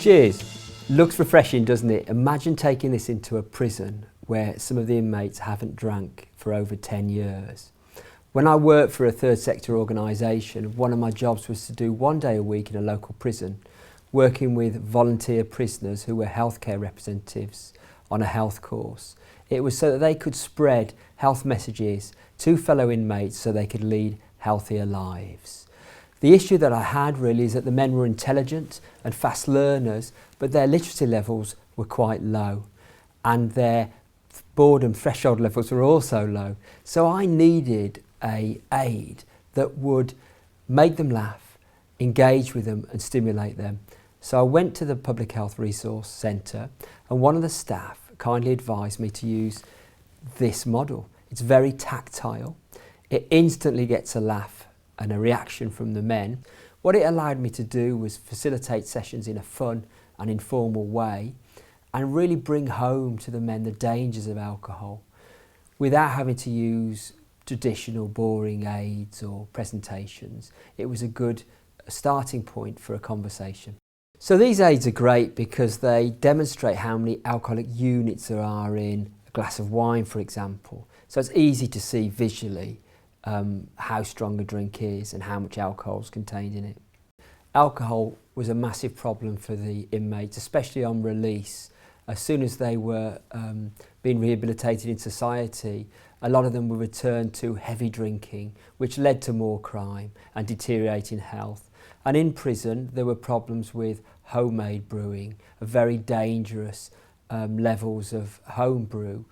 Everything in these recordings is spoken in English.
Cheers. Looks refreshing, doesn't it? Imagine taking this into a prison where some of the inmates haven't drank for over 10 years. When I worked for a third sector organisation, one of my jobs was to do 1 day a week in a local prison, working with volunteer prisoners who were healthcare representatives on a health course. It was so that they could spread health messages to fellow inmates so they could lead healthier lives. The issue that I had really is that the men were intelligent and fast learners, but their literacy levels were quite low and their boredom threshold levels were also low. So I needed an aid that would make them laugh, engage with them and stimulate them. So I went to the Public Health Resource Centre and one of the staff kindly advised me to use this model. It's very tactile. It instantly gets a laugh and a reaction from the men. What it allowed me to do was facilitate sessions in a fun and informal way and really bring home to the men the dangers of alcohol without having to use traditional boring aids or presentations. It was a good starting point for a conversation. So these aids are great because they demonstrate how many alcoholic units there are in a glass of wine, for example. So it's easy to see visually how strong a drink is and how much alcohol is contained in it. Alcohol was a massive problem for the inmates, especially on release. As soon as they were being rehabilitated in society, a lot of them were returned to heavy drinking, which led to more crime and deteriorating health. And in prison, there were problems with homemade brewing, very dangerous levels of home brew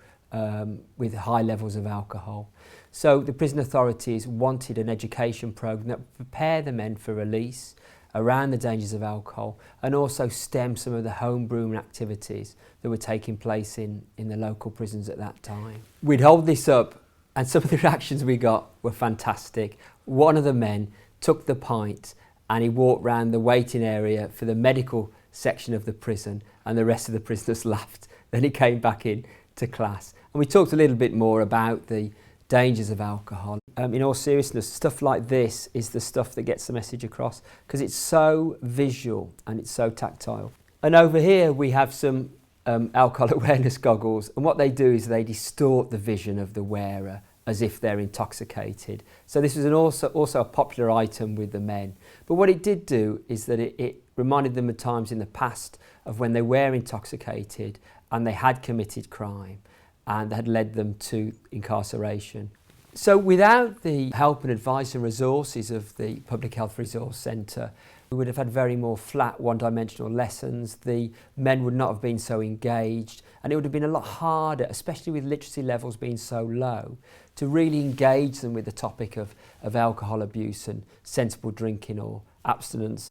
with high levels of alcohol. So the prison authorities wanted an education programme that would prepare the men for release around the dangers of alcohol and also stem some of the home brewing activities that were taking place in the local prisons at that time. We'd hold this up and some of the reactions we got were fantastic. One of the men took the pint and he walked round the waiting area for the medical section of the prison and the rest of the prisoners laughed. Then he came back in to class and we talked a little bit more about the dangers of alcohol. In all seriousness, stuff like this is the stuff that gets the message across because it's so visual and it's so tactile. And over here we have some alcohol awareness goggles, and what they do is they distort the vision of the wearer as if they're intoxicated. So this was also a popular item with the men. But what it did do is that it reminded them of times in the past of when they were intoxicated and they had committed crime and had led them to incarceration. So without the help and advice and resources of the Public Health Resource Centre, we would have had very more flat one-dimensional lessons. The men would not have been so engaged and it would have been a lot harder, especially with literacy levels being so low, to really engage them with the topic of alcohol abuse and sensible drinking or abstinence.